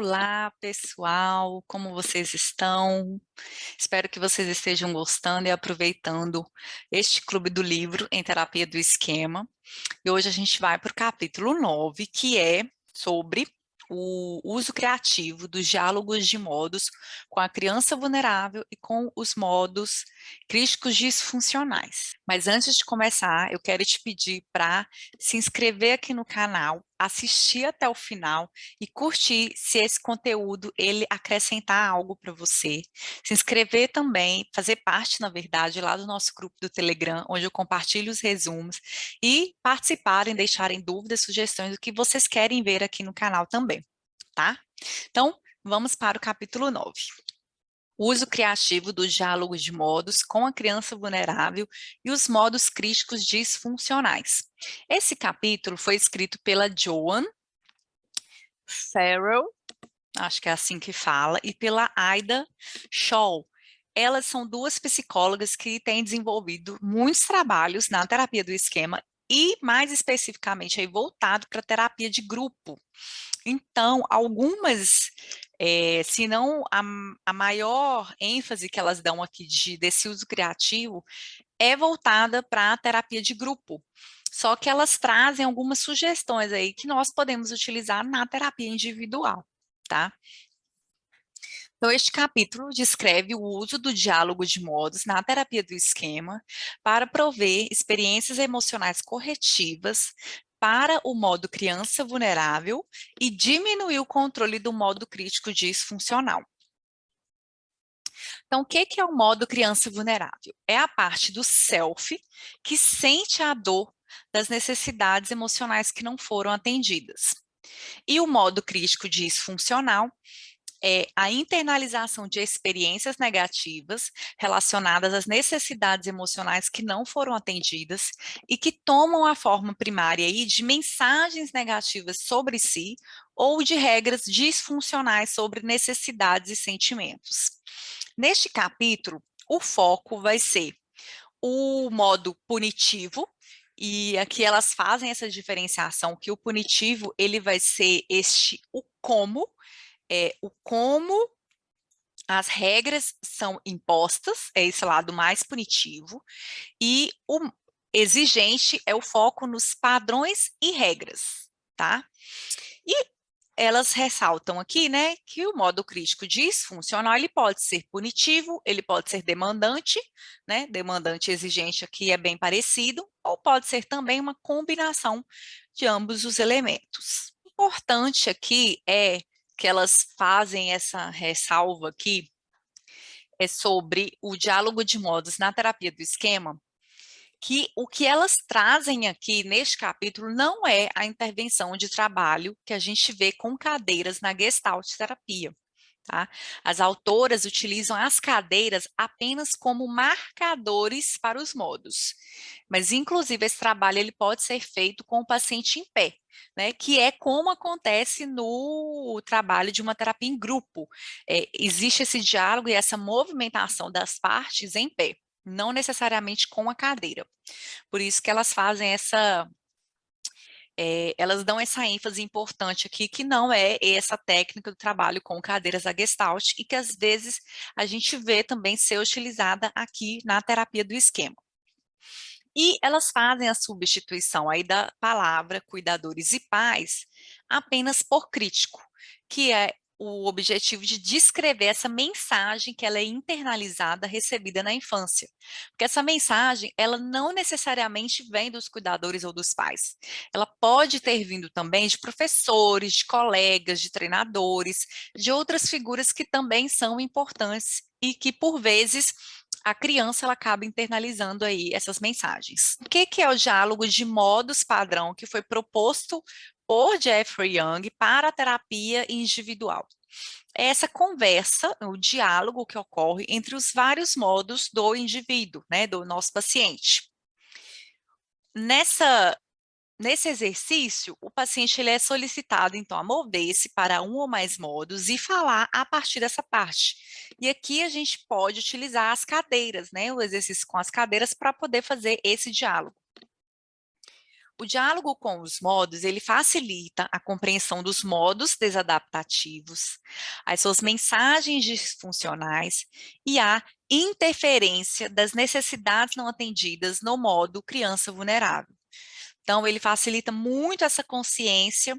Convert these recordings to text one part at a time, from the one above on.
Olá, pessoal, como vocês estão? Espero que vocês estejam gostando e aproveitando este Clube do Livro em Terapia do Esquema. E hoje a gente vai para o capítulo 9, que é sobre o uso criativo dos diálogos de modos com a criança vulnerável e com os modos críticos disfuncionais. Mas antes de começar, eu quero te pedir para se inscrever aqui no canal, assistir até o final e curtir se esse conteúdo ele acrescentar algo para você. Se inscrever também, fazer parte, na verdade, lá do nosso grupo do Telegram, onde eu compartilho os resumos e participarem, deixarem dúvidas, sugestões do que vocês querem ver aqui no canal também, tá? Então, vamos para o capítulo 9. Uso criativo dos diálogos de modos com a criança vulnerável e os modos críticos disfuncionais. Esse capítulo foi escrito pela Joan Farrell, acho que é assim que fala, e pela Ida Shaw. Elas são duas psicólogas que têm desenvolvido muitos trabalhos na terapia do esquema e, mais especificamente, aí, voltado para a terapia de grupo. Então, algumas, se não a maior ênfase que elas dão aqui desse uso criativo é voltada para a terapia de grupo. Só que elas trazem algumas sugestões aí que nós podemos utilizar na terapia individual, tá? Então, este capítulo descreve o uso do diálogo de modos na terapia do esquema para prover experiências emocionais corretivas para o modo criança vulnerável e diminuir o controle do modo crítico disfuncional. Então, o que é o modo criança vulnerável? É a parte do self que sente a dor das necessidades emocionais que não foram atendidas. E o modo crítico disfuncional é a internalização de experiências negativas relacionadas às necessidades emocionais que não foram atendidas e que tomam a forma primária aí de mensagens negativas sobre si ou de regras disfuncionais sobre necessidades e sentimentos. Neste capítulo, o foco vai ser o modo punitivo, e aqui elas fazem essa diferenciação que o punitivo ele vai ser o como as regras são impostas, é esse lado mais punitivo, e o exigente é o foco nos padrões e regras, tá? E elas ressaltam aqui, né, que o modo crítico disfuncional, ele pode ser punitivo, ele pode ser demandante, né, demandante e exigente aqui é bem parecido, ou pode ser também uma combinação de ambos os elementos. O importante aqui é que elas fazem essa ressalva aqui, é sobre o diálogo de modos na terapia do esquema, que o que elas trazem aqui neste capítulo não é a intervenção de trabalho que a gente vê com cadeiras na Gestalt terapia. Tá? As autoras utilizam as cadeiras apenas como marcadores para os modos, mas inclusive esse trabalho ele pode ser feito com o paciente em pé, né, que é como acontece no trabalho de uma terapia em grupo. Existe esse diálogo e essa movimentação das partes em pé, não necessariamente com a cadeira. Por isso que elas fazem elas dão essa ênfase importante aqui, que não é essa técnica do trabalho com cadeiras a Gestalt, e que às vezes a gente vê também ser utilizada aqui na terapia do esquema. E elas fazem a substituição aí da palavra cuidadores e pais apenas por crítico, que é o objetivo de descrever essa mensagem que ela é internalizada, recebida na infância. Porque essa mensagem, ela não necessariamente vem dos cuidadores ou dos pais. Ela pode ter vindo também de professores, de colegas, de treinadores, de outras figuras que também são importantes e que, por vezes, a criança ela acaba internalizando aí essas mensagens. O que é o diálogo de modos padrão que foi proposto por Jeffrey Young para a terapia individual? É essa conversa, o diálogo que ocorre entre os vários modos do indivíduo, né, do nosso paciente. Nesse exercício, o paciente ele é solicitado, então, a mover-se para um ou mais modos e falar a partir dessa parte. E aqui a gente pode utilizar as cadeiras, né, o exercício com as cadeiras para poder fazer esse diálogo. O diálogo com os modos, ele facilita a compreensão dos modos desadaptativos, as suas mensagens disfuncionais e a interferência das necessidades não atendidas no modo criança vulnerável. Então, ele facilita muito essa consciência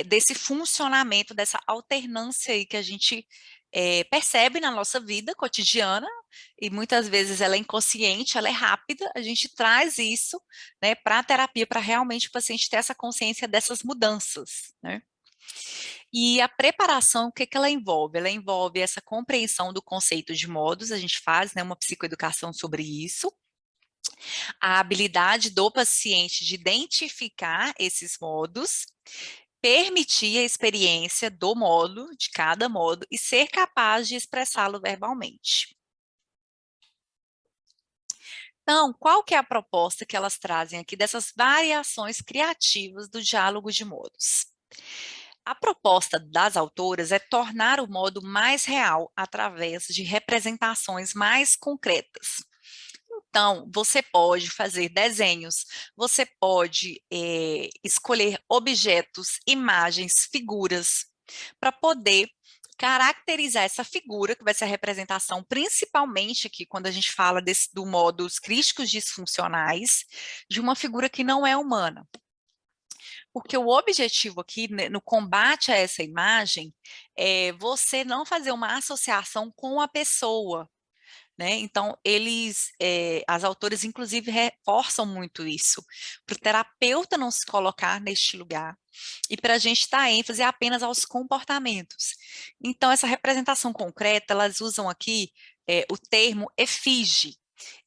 desse funcionamento, dessa alternância aí que a gente percebe na nossa vida cotidiana, e muitas vezes ela é inconsciente, ela é rápida, a gente traz isso, né, para a terapia, para realmente o paciente ter essa consciência dessas mudanças, né? E a preparação, o que que ela envolve? Ela envolve essa compreensão do conceito de modos, a gente faz, né, uma psicoeducação sobre isso, a habilidade do paciente de identificar esses modos, permitir a experiência do modo, de cada modo, e ser capaz de expressá-lo verbalmente. Então, qual que é a proposta que elas trazem aqui dessas variações criativas do diálogo de modos? A proposta das autoras é tornar o modo mais real através de representações mais concretas. Então, você pode fazer desenhos, você pode escolher objetos, imagens, figuras, para poder caracterizar essa figura, que vai ser a representação, principalmente aqui, quando a gente fala do modo os críticos disfuncionais, de uma figura que não é humana. Porque o objetivo aqui, né, no combate a essa imagem, é você não fazer uma associação com a pessoa, né? Então, as autoras, inclusive, reforçam muito isso, para o terapeuta não se colocar neste lugar, e para a gente dar ênfase apenas aos comportamentos. Então, essa representação concreta, elas usam aqui o termo efígie,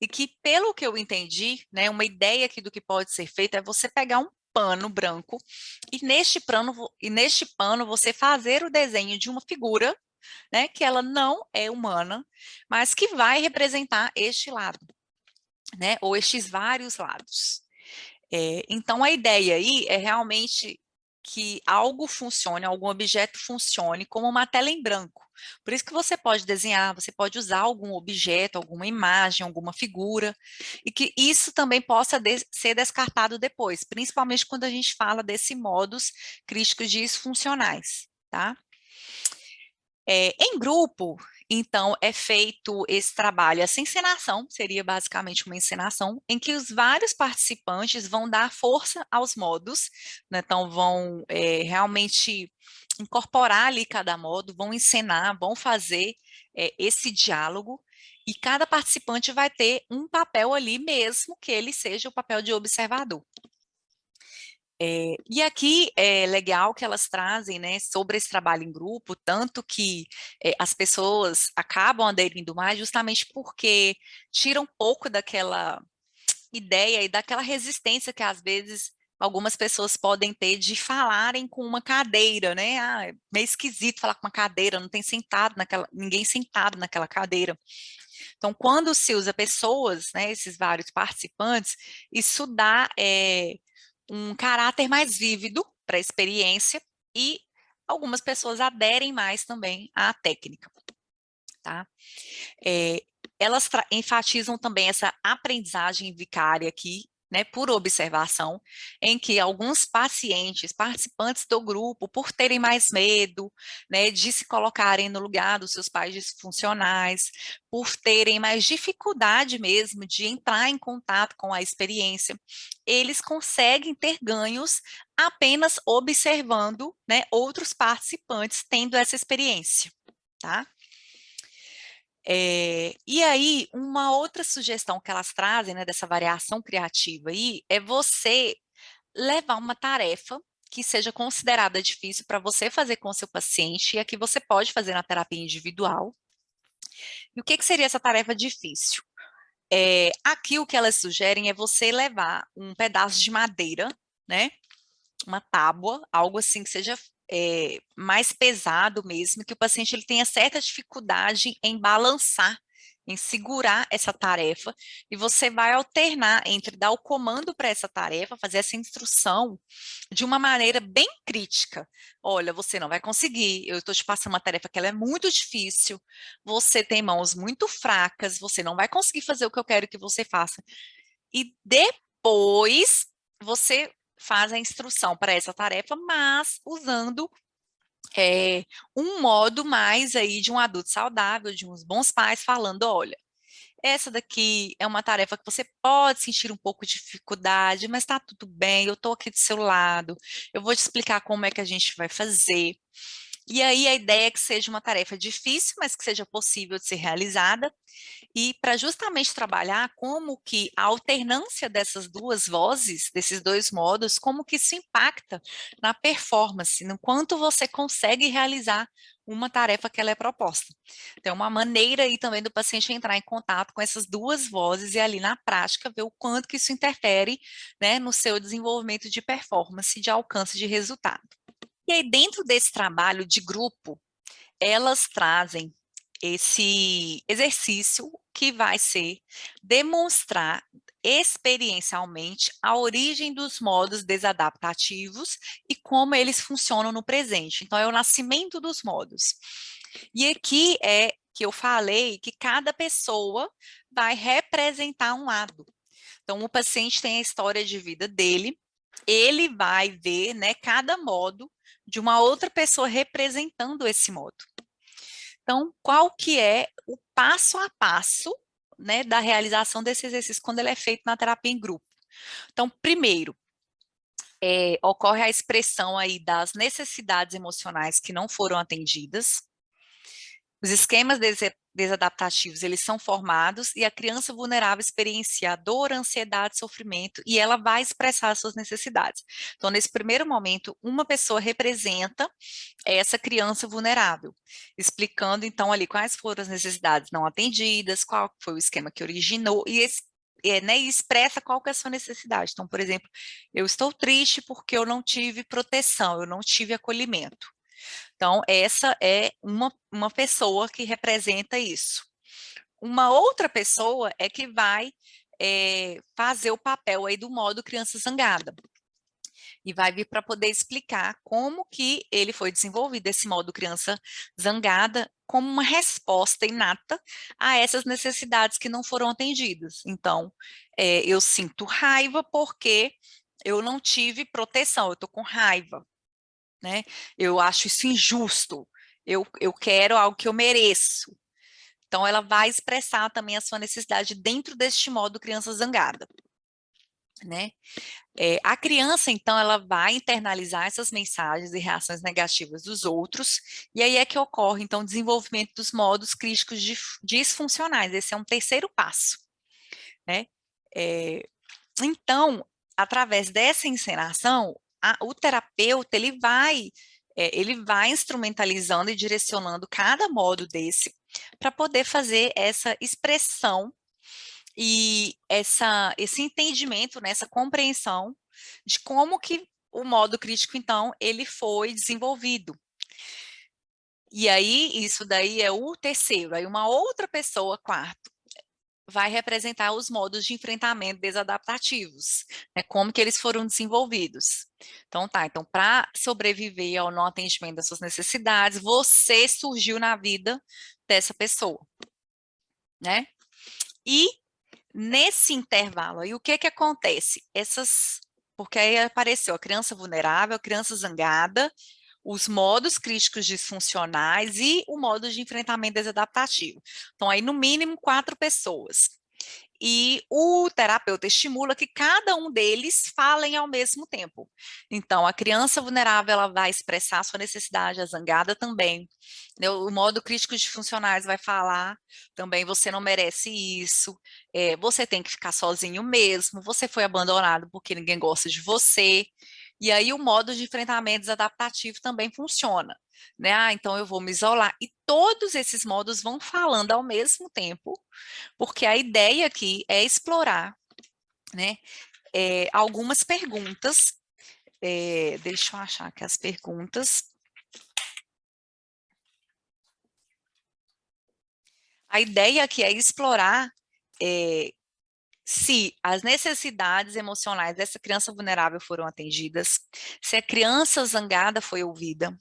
e que, pelo que eu entendi, né, uma ideia aqui do que pode ser feito é você pegar um pano branco, e neste pano você fazer o desenho de uma figura, né, que ela não é humana, mas que vai representar este lado, né, ou estes vários lados. Então, a ideia aí é realmente que algo funcione, algum objeto funcione como uma tela em branco. Por isso que você pode desenhar, você pode usar algum objeto, alguma imagem, alguma figura, e que isso também possa ser descartado depois, principalmente quando a gente fala desse modos críticos disfuncionais, tá? Em grupo, então, é feito esse trabalho, essa encenação, seria basicamente uma encenação, em que os vários participantes vão dar força aos modos, né? Então vão realmente incorporar ali cada modo, vão encenar, vão fazer esse diálogo, e cada participante vai ter um papel ali mesmo, que ele seja o papel de observador. E aqui é legal que elas trazem, né, sobre esse trabalho em grupo, tanto que as pessoas acabam aderindo mais justamente porque tira um pouco daquela ideia e daquela resistência que às vezes algumas pessoas podem ter de falarem com uma cadeira, né? Ah, é meio esquisito falar com uma cadeira, não tem ninguém sentado naquela cadeira. Então, quando se usa pessoas, né, esses vários participantes, isso dá um caráter mais vívido para a experiência, e algumas pessoas aderem mais também à técnica, tá? Elas enfatizam também essa aprendizagem vicária aqui, né, por observação, em que alguns pacientes, participantes do grupo, por terem mais medo, né, de se colocarem no lugar dos seus pais disfuncionais, por terem mais dificuldade mesmo de entrar em contato com a experiência, eles conseguem ter ganhos apenas observando, né, outros participantes tendo essa experiência, tá? E aí, uma outra sugestão que elas trazem, né, dessa variação criativa aí, é você levar uma tarefa que seja considerada difícil para você fazer com o seu paciente, e aqui você pode fazer na terapia individual. E o que seria essa tarefa difícil? Aqui o que elas sugerem é você levar um pedaço de madeira, né, uma tábua, algo assim que seja mais pesado mesmo, que o paciente ele tenha certa dificuldade em balançar, em segurar essa tarefa, e você vai alternar entre dar o comando para essa tarefa, fazer essa instrução de uma maneira bem crítica. Olha, você não vai conseguir, eu estou te passando uma tarefa que ela é muito difícil, você tem mãos muito fracas, você não vai conseguir fazer o que eu quero que você faça. E depois você faz a instrução para essa tarefa, mas usando um modo mais aí de um adulto saudável, de uns bons pais, falando, olha, essa daqui é uma tarefa que você pode sentir um pouco de dificuldade, mas está tudo bem, eu estou aqui do seu lado, eu vou te explicar como é que a gente vai fazer. E aí a ideia é que seja uma tarefa difícil, mas que seja possível de ser realizada, e para justamente trabalhar como que a alternância dessas duas vozes, desses dois modos, como que isso impacta na performance, no quanto você consegue realizar uma tarefa que ela é proposta. Então, uma maneira aí também do paciente entrar em contato com essas duas vozes e ali na prática ver o quanto que isso interfere, né, no seu desenvolvimento de performance, de alcance de resultado. E aí, dentro desse trabalho de grupo, elas trazem esse exercício que vai ser demonstrar experiencialmente a origem dos modos desadaptativos e como eles funcionam no presente. Então, é o nascimento dos modos. E aqui é que eu falei que cada pessoa vai representar um lado. Então, o paciente tem a história de vida dele, ele vai ver, né, cada modo de uma outra pessoa representando esse modo. Então, qual que é o passo a passo, né, da realização desse exercício quando ele é feito na terapia em grupo? Então, primeiro, ocorre a expressão aí das necessidades emocionais que não foram atendidas. Os esquemas desadaptativos, eles são formados e a criança vulnerável experiencia dor, ansiedade, sofrimento e ela vai expressar as suas necessidades. Então, nesse primeiro momento, uma pessoa representa essa criança vulnerável, explicando então ali quais foram as necessidades não atendidas, qual foi o esquema que originou né, e expressa qual que é a sua necessidade. Então, por exemplo, eu estou triste porque eu não tive proteção, eu não tive acolhimento. Então, essa é uma pessoa que representa isso. Uma outra pessoa é que vai fazer o papel aí do modo criança zangada. E vai vir para poder explicar como que ele foi desenvolvido, esse modo criança zangada, como uma resposta inata a essas necessidades que não foram atendidas. Então, eu sinto raiva porque eu não tive proteção, eu estou com raiva, né? Eu acho isso injusto, eu quero algo que eu mereço. Então, ela vai expressar também a sua necessidade dentro deste modo criança zangada, né? A criança, então, ela vai internalizar essas mensagens e reações negativas dos outros, e aí é que ocorre, então, o desenvolvimento dos modos críticos disfuncionais. Esse é um terceiro passo, né? Então, através dessa encenação, o terapeuta, ele vai instrumentalizando e direcionando cada modo desse para poder fazer essa expressão e esse entendimento, né, essa compreensão de como que o modo crítico, então, ele foi desenvolvido. E aí, isso daí é o terceiro. Aí uma outra pessoa, quarto, vai representar os modos de enfrentamento desadaptativos, né, como que eles foram desenvolvidos. Então, então, para sobreviver ao não atendimento das suas necessidades, você surgiu na vida dessa pessoa, né? E nesse intervalo aí, o que que acontece? Porque aí apareceu a criança vulnerável, a criança zangada, os modos críticos disfuncionais e o modo de enfrentamento desadaptativo. Então, aí, no mínimo, 4 pessoas. E o terapeuta estimula que cada um deles falem ao mesmo tempo. Então, a criança vulnerável, ela vai expressar sua necessidade, a zangada também, né? O modo crítico de funcionais vai falar também, você não merece isso, você tem que ficar sozinho mesmo, você foi abandonado porque ninguém gosta de você. E aí o modo de enfrentamento desadaptativo também funciona, né? Então eu vou me isolar. E todos esses modos vão falando ao mesmo tempo, porque a ideia aqui é explorar, né, algumas perguntas. Deixa eu achar aqui as perguntas. A ideia aqui é explorar se as necessidades emocionais dessa criança vulnerável foram atendidas, se a criança zangada foi ouvida,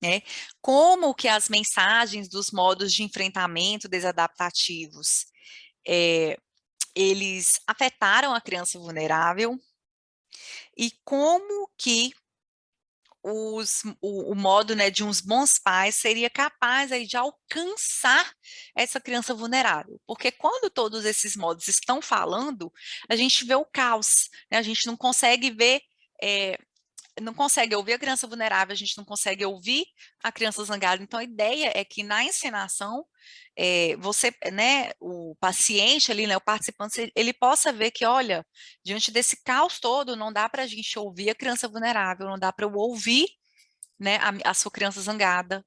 né? Como que as mensagens dos modos de enfrentamento desadaptativos, eles afetaram a criança vulnerável, E como que o modo, né, de uns bons pais seria capaz aí de alcançar essa criança vulnerável. Porque quando todos esses modos estão falando, a gente vê o caos, né? A gente não consegue ver, não consegue ouvir a criança vulnerável, a gente não consegue ouvir a criança zangada. Então, a ideia é que na encenação, você, né, o paciente ali, né, o participante, ele possa ver que, olha, diante desse caos todo, não dá para a gente ouvir a criança vulnerável, não dá para eu ouvir, né, a sua criança zangada.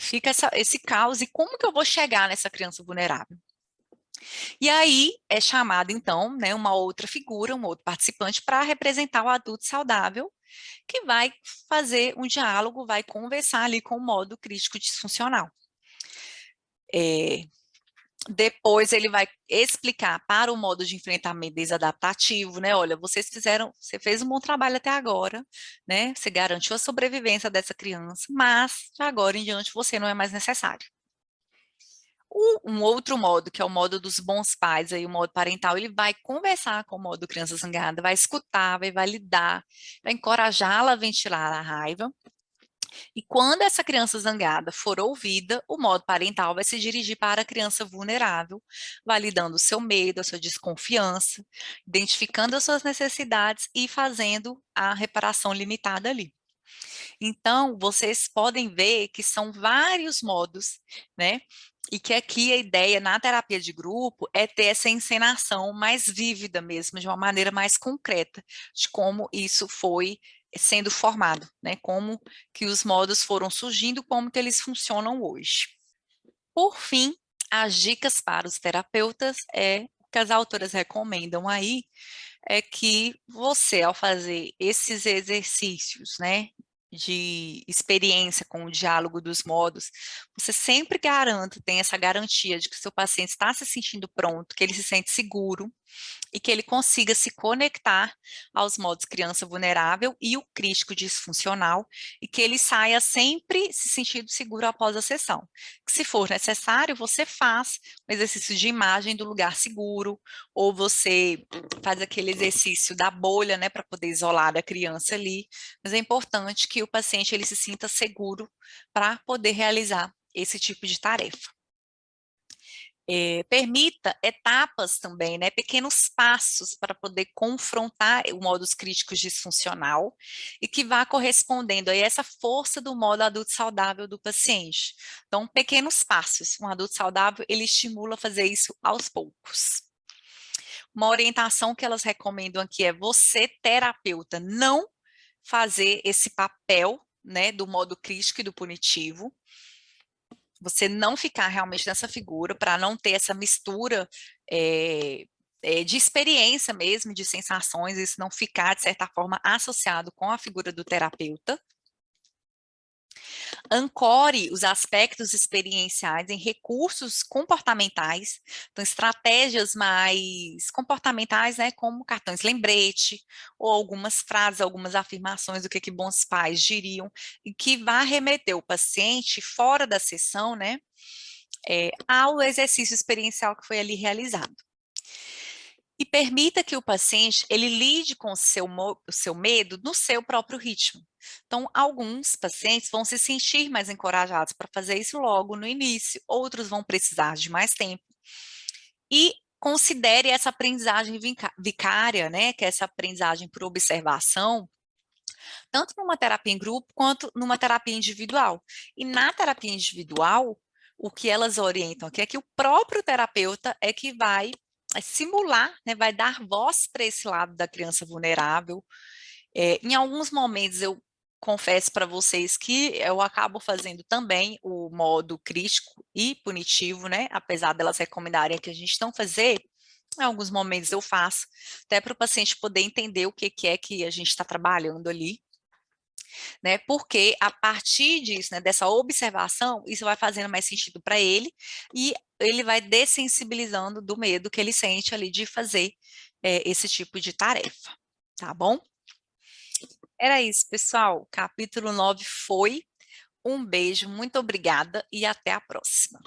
Fica esse caos, e como que eu vou chegar nessa criança vulnerável? E aí é chamado, então, né, uma outra figura, um outro participante para representar o adulto saudável, que vai fazer um diálogo, vai conversar ali com o modo crítico disfuncional. Depois ele vai explicar para o modo de enfrentamento desadaptativo, né? Olha, você fez um bom trabalho até agora, né? Você garantiu a sobrevivência dessa criança, mas de agora em diante você não é mais necessário. Um outro modo, que é o modo dos bons pais, aí o modo parental, ele vai conversar com o modo criança zangada, vai escutar, vai validar, vai encorajá-la a ventilar a raiva. E quando essa criança zangada for ouvida, o modo parental vai se dirigir para a criança vulnerável, validando o seu medo, a sua desconfiança, identificando as suas necessidades e fazendo a reparação limitada ali. Então, vocês podem ver que são vários modos, né? E que aqui a ideia na terapia de grupo é ter essa encenação mais vívida mesmo, de uma maneira mais concreta, de como isso foi sendo formado, né? Como que os modos foram surgindo, como que eles funcionam hoje. Por fim, as dicas para os terapeutas o que as autoras recomendam aí é que você, ao fazer esses exercícios, né, de experiência com o diálogo dos modos, você sempre garanta, tem essa garantia de que o seu paciente está se sentindo pronto, que ele se sente seguro e que ele consiga se conectar aos modos criança vulnerável e o crítico disfuncional, e que ele saia sempre se sentindo seguro após a sessão. Que se for necessário, você faz um exercício de imagem do lugar seguro, ou você faz aquele exercício da bolha, né, para poder isolar a criança ali, mas é importante que o paciente ele se sinta seguro para poder realizar esse tipo de tarefa. Permita etapas também, né, pequenos passos para poder confrontar o modus críticos disfuncional e que vá correspondendo a essa força do modo adulto saudável do paciente. Então, pequenos passos. Um adulto saudável, ele estimula a fazer isso aos poucos. Uma orientação que elas recomendam aqui é você, terapeuta, não fazer esse papel, né, do modo crítico e do punitivo, você não ficar realmente nessa figura, para não ter essa mistura de experiência mesmo, de sensações, isso não ficar, de certa forma, associado com a figura do terapeuta. Ancore os aspectos experienciais em recursos comportamentais, então estratégias mais comportamentais, né, como cartões lembrete, ou algumas frases, algumas afirmações do que bons pais diriam, e que vá remeter o paciente fora da sessão, né, ao exercício experiencial que foi ali realizado. E permita que o paciente ele lide com o seu medo no seu próprio ritmo. Então, alguns pacientes vão se sentir mais encorajados para fazer isso logo no início, outros vão precisar de mais tempo. E considere essa aprendizagem vicária, né, que é essa aprendizagem por observação, tanto numa terapia em grupo quanto numa terapia individual. E na terapia individual, o que elas orientam aqui é que o próprio terapeuta é que vai simular, né, vai dar voz para esse lado da criança vulnerável. Em alguns momentos eu confesso para vocês que eu acabo fazendo também o modo crítico e punitivo, né, apesar delas recomendarem que a gente não fazer, em alguns momentos eu faço, até para o paciente poder entender o que é que a gente está trabalhando ali, né? Porque a partir disso, né, dessa observação, isso vai fazendo mais sentido para ele e ele vai dessensibilizando do medo que ele sente ali de fazer esse tipo de tarefa, tá bom? Era isso, pessoal. Capítulo 9 foi. Um beijo, muito obrigada e até a próxima.